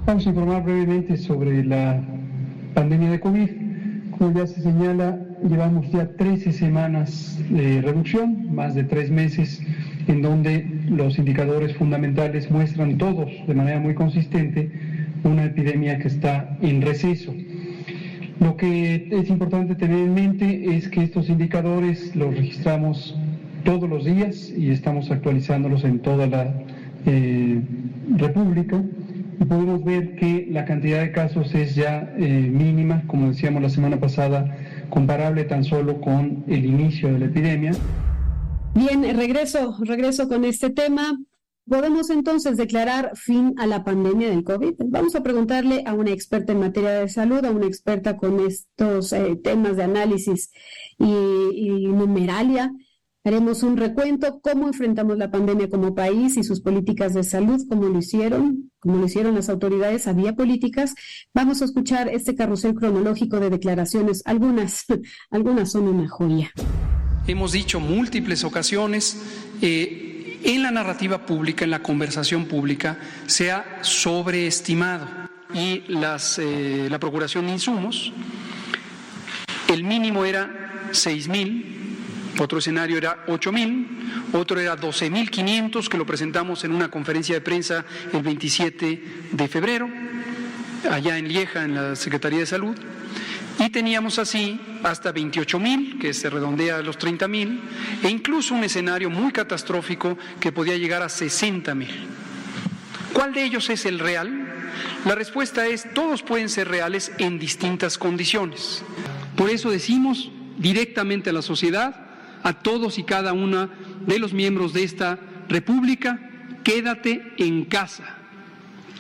Vamos a informar brevemente sobre la pandemia de COVID. Como ya se señala, llevamos ya 13 semanas de reducción, más de 3 meses, en donde los indicadores fundamentales muestran todos de manera muy consistente una epidemia que está en receso. Lo que es importante tener en mente es que estos indicadores los registramos todos los días y estamos actualizándolos en toda la República. Y podemos ver que la cantidad de casos es ya mínima, como decíamos la semana pasada, comparable tan solo con el inicio de la epidemia. Bien, regreso con este tema. ¿Podemos entonces declarar fin a la pandemia del COVID? Vamos a preguntarle a una experta en materia de salud, a una experta con estos temas de análisis y numeralia. Haremos un recuento, cómo enfrentamos la pandemia como país y sus políticas de salud, cómo lo hicieron las autoridades, había políticas. Vamos a escuchar este carrusel cronológico de declaraciones, algunas son una joya. Hemos dicho múltiples ocasiones, en la narrativa pública, en la conversación pública, se ha sobreestimado y la procuración de insumos, el mínimo era 6,000, otro escenario era 8,000, otro era 12,500, que lo presentamos en una conferencia de prensa el 27 de febrero, allá en Lieja, en la Secretaría de Salud, y teníamos así hasta 28,000, que se redondea a los 30,000, e incluso un escenario muy catastrófico que podía llegar a 60,000. ¿Cuál de ellos es el real? La respuesta es: todos pueden ser reales en distintas condiciones. Por eso decimos directamente a la sociedad, a todos y cada uno de los miembros de esta República: quédate en casa,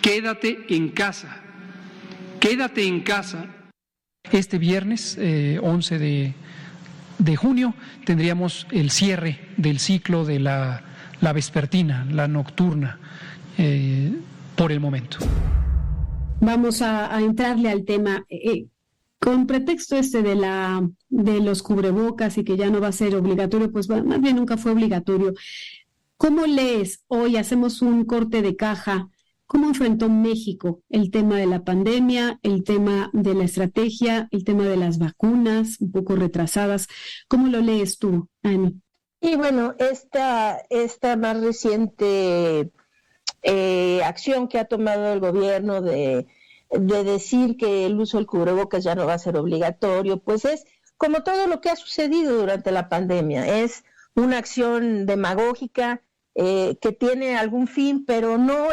quédate en casa, quédate en casa. Este viernes 11 de junio tendríamos el cierre del ciclo de la vespertina, la nocturna, por el momento. Vamos a entrarle al tema. Con pretexto de los cubrebocas y que ya no va a ser obligatorio, pues más bien nunca fue obligatorio. ¿Cómo lees hoy? Hacemos un corte de caja. ¿Cómo enfrentó México el tema de la pandemia, el tema de la estrategia, el tema de las vacunas un poco retrasadas? ¿Cómo lo lees tú, Ani? Y bueno, esta más reciente acción que ha tomado el gobierno de decir que el uso del cubrebocas ya no va a ser obligatorio, pues es como todo lo que ha sucedido durante la pandemia. Es una acción demagógica que tiene algún fin, pero no,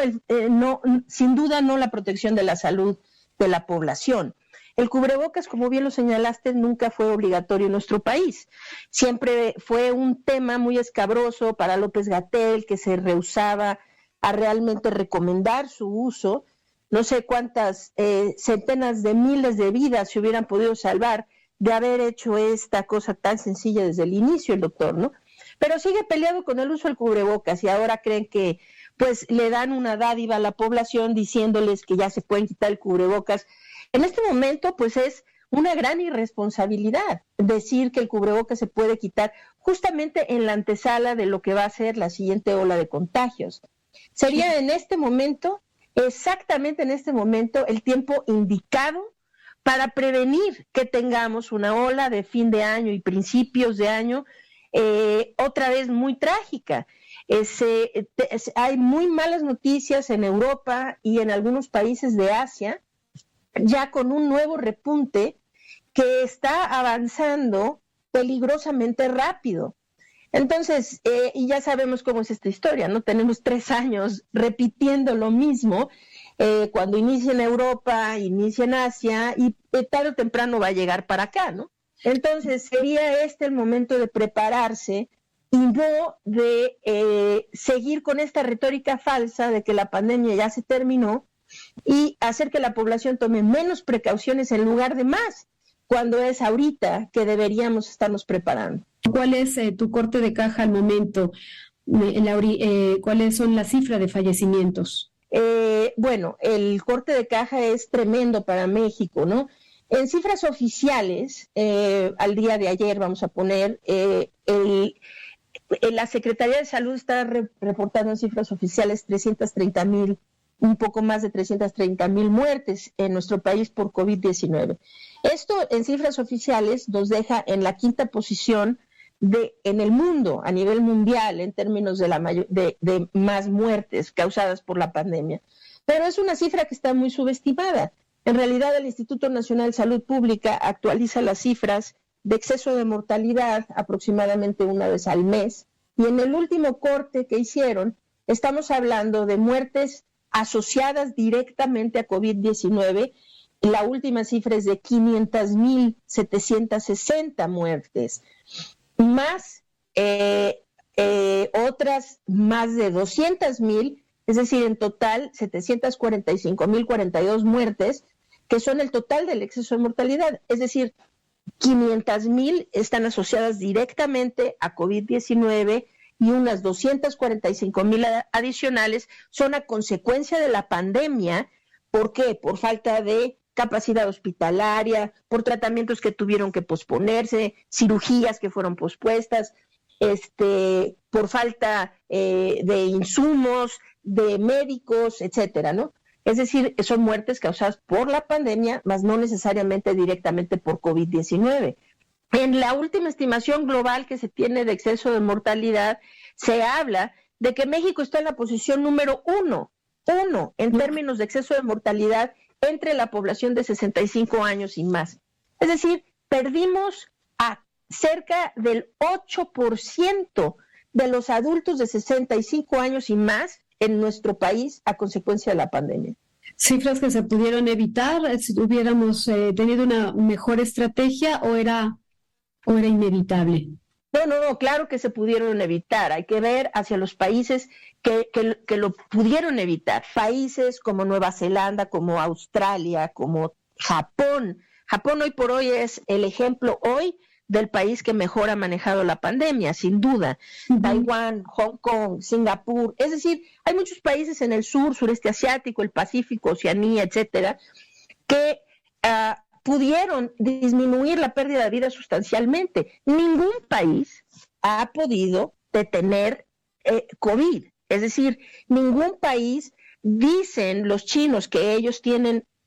sin duda no la protección de la salud de la población. El cubrebocas, como bien lo señalaste, nunca fue obligatorio en nuestro país. Siempre fue un tema muy escabroso para López-Gatell, que se rehusaba a realmente recomendar su uso. No sé cuántas centenas de miles de vidas se hubieran podido salvar de haber hecho esta cosa tan sencilla desde el inicio el doctor, ¿no? Pero sigue peleado con el uso del cubrebocas y ahora creen que pues le dan una dádiva a la población diciéndoles que ya se pueden quitar el cubrebocas. En este momento pues es una gran irresponsabilidad decir que el cubrebocas se puede quitar justamente en la antesala de lo que va a ser la siguiente ola de contagios. Sería en este momento, exactamente en este momento, el tiempo indicado para prevenir que tengamos una ola de fin de año y principios de año otra vez muy trágica. Hay muy malas noticias en Europa y en algunos países de Asia, ya con un nuevo repunte que está avanzando peligrosamente rápido. Entonces, y ya sabemos cómo es esta historia, ¿no? Tenemos 3 años repitiendo lo mismo, cuando inicia en Europa, inicia en Asia, y tarde o temprano va a llegar para acá, ¿no? Entonces, sería este el momento de prepararse y no de seguir con esta retórica falsa de que la pandemia ya se terminó y hacer que la población tome menos precauciones en lugar de más, cuando es ahorita que deberíamos estarnos preparando. ¿Cuál es tu corte de caja al momento, Lauri? ¿Cuáles son las cifras de fallecimientos? Bueno, el corte de caja es tremendo para México, ¿no? En cifras oficiales, al día de ayer, vamos a poner, la Secretaría de Salud está reportando en cifras oficiales 330,000 un poco más de 330,000 muertes en nuestro país por COVID-19. Esto en cifras oficiales nos deja en la quinta posición en el mundo, a nivel mundial, en términos de más muertes causadas por la pandemia. Pero es una cifra que está muy subestimada. En realidad, el Instituto Nacional de Salud Pública actualiza las cifras de exceso de mortalidad aproximadamente una vez al mes, y en el último corte que hicieron, estamos hablando de muertes asociadas directamente a COVID-19. La última cifra es de 500,760 muertes, más otras más de 200,000, es decir, en total 745,042 muertes, que son el total del exceso de mortalidad. Es decir, 500,000 están asociadas directamente a COVID-19 y unas 245,000 adicionales son a consecuencia de la pandemia. ¿Por qué? Por falta de capacidad hospitalaria, por tratamientos que tuvieron que posponerse, cirugías que fueron pospuestas, por falta de insumos, de médicos, etcétera, ¿no? Es decir, son muertes causadas por la pandemia, mas no necesariamente directamente por COVID-19. En la última estimación global que se tiene de exceso de mortalidad, se habla de que México está en la posición número uno en términos de exceso de mortalidad entre la población de 65 años y más. Es decir, perdimos a cerca del 8% de los adultos de 65 años y más en nuestro país a consecuencia de la pandemia. Cifras que se pudieron evitar si hubiéramos tenido una mejor estrategia, o era inevitable. No, claro que se pudieron evitar. Hay que ver hacia los países que lo pudieron evitar. Países como Nueva Zelanda, como Australia, como Japón. Japón hoy por hoy es el ejemplo hoy del país que mejor ha manejado la pandemia, sin duda. Taiwán, Hong Kong, Singapur. Es decir, hay muchos países en el sureste asiático, el Pacífico, Oceanía, etcétera, que pudieron disminuir la pérdida de vida sustancialmente. Ningún país ha podido detener COVID. Es decir, ningún país, dicen los chinos que ellos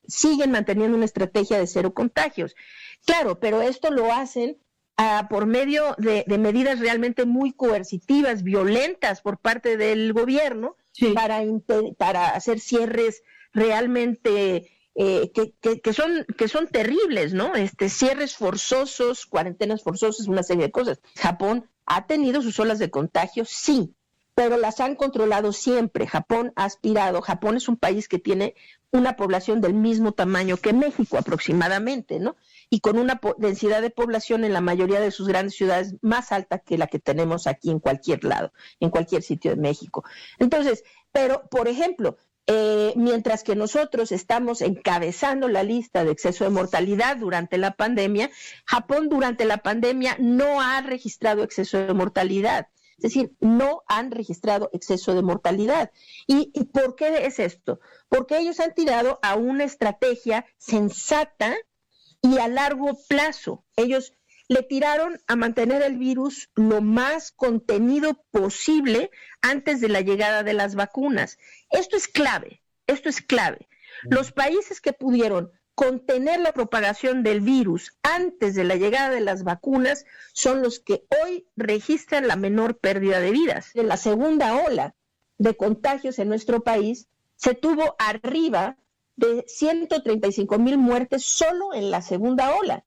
siguen manteniendo una estrategia de cero contagios. Claro, pero esto lo hacen por medio de medidas realmente muy coercitivas, violentas por parte del gobierno, sí, para hacer cierres realmente que son terribles, ¿no? Cierres forzosos, cuarentenas forzosas, una serie de cosas. Japón ha tenido sus olas de contagio, sí, pero las han controlado siempre. Japón es un país que tiene una población del mismo tamaño que México aproximadamente, ¿no? Y con una densidad de población en la mayoría de sus grandes ciudades más alta que la que tenemos aquí en cualquier lado, en cualquier sitio de México. Entonces, pero, por ejemplo, mientras que nosotros estamos encabezando la lista de exceso de mortalidad durante la pandemia, Japón durante la pandemia no ha registrado exceso de mortalidad. Es decir, no han registrado exceso de mortalidad. ¿Y por qué es esto? Porque ellos han tirado a una estrategia sensata y a largo plazo. Ellos le tiraron a mantener el virus lo más contenido posible antes de la llegada de las vacunas. Esto es clave. Los países que pudieron contener la propagación del virus antes de la llegada de las vacunas son los que hoy registran la menor pérdida de vidas. En la segunda ola de contagios en nuestro país se tuvo arriba de 135,000 muertes solo en la segunda ola.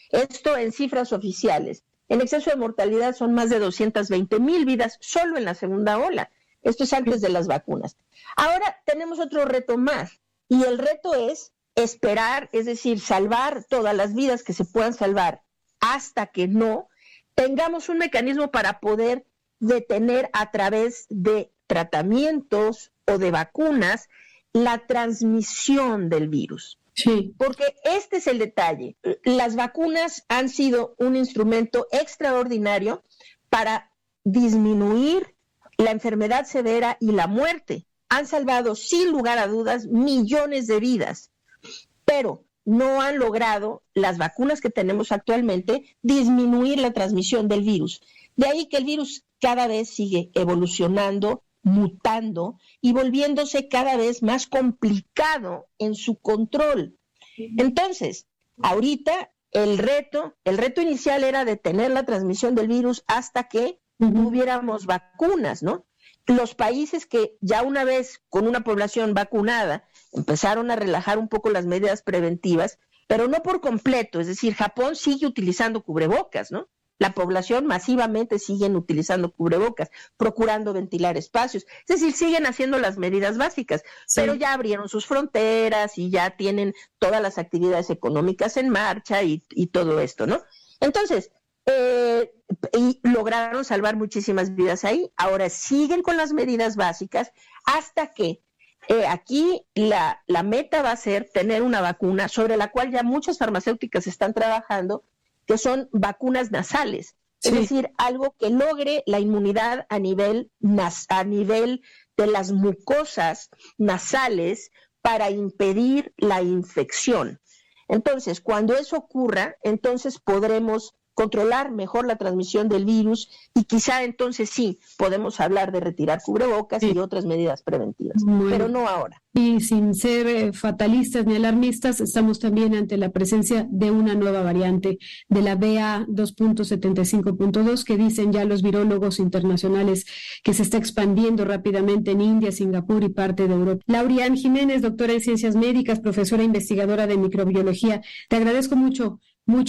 Esto en cifras oficiales. En exceso de mortalidad son más de 220,000 vidas solo en la segunda ola. Esto es antes de las vacunas. Ahora tenemos otro reto más, y el reto es esperar, es decir, salvar todas las vidas que se puedan salvar hasta que no tengamos un mecanismo para poder detener a través de tratamientos o de vacunas la transmisión del virus. Sí. Porque este es el detalle. Las vacunas han sido un instrumento extraordinario para disminuir la enfermedad severa y la muerte. Han salvado, sin lugar a dudas, millones de vidas, pero no han logrado, las vacunas que tenemos actualmente, disminuir la transmisión del virus. De ahí que el virus cada vez sigue evolucionando mutando y volviéndose cada vez más complicado en su control. Entonces, ahorita el reto inicial era detener la transmisión del virus hasta que tuviéramos vacunas, ¿no? Los países que ya una vez con una población vacunada empezaron a relajar un poco las medidas preventivas, pero no por completo, es decir, Japón sigue utilizando cubrebocas, ¿no? La población masivamente siguen utilizando cubrebocas, procurando ventilar espacios, es decir, siguen haciendo las medidas básicas, pero ya abrieron sus fronteras y ya tienen todas las actividades económicas en marcha y todo esto, ¿no? Entonces, y lograron salvar muchísimas vidas ahí. Ahora siguen con las medidas básicas hasta que aquí la meta va a ser tener una vacuna sobre la cual ya muchas farmacéuticas están trabajando, que son vacunas nasales, es decir, algo que logre la inmunidad a nivel de las mucosas nasales para impedir la infección. Entonces, cuando eso ocurra, entonces podremos controlar mejor la transmisión del virus y quizá entonces sí podemos hablar de retirar cubrebocas y otras medidas preventivas, pero no ahora. Y sin ser fatalistas ni alarmistas, estamos también ante la presencia de una nueva variante de la BA.2.75.2 que dicen ya los virólogos internacionales que se está expandiendo rápidamente en India, Singapur y parte de Europa. Laurian Jiménez, doctora en Ciencias Médicas, profesora investigadora de microbiología, te agradezco mucho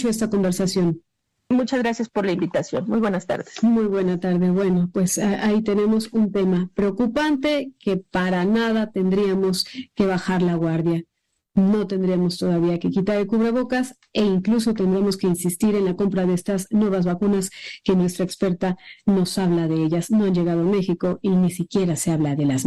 esta conversación. Muchas gracias por la invitación. Muy buenas tardes. Muy buena tarde. Bueno, pues ahí tenemos un tema preocupante que para nada tendríamos que bajar la guardia. No tendríamos todavía que quitar el cubrebocas e incluso tendremos que insistir en la compra de estas nuevas vacunas que nuestra experta nos habla de ellas. No han llegado a México y ni siquiera se habla de las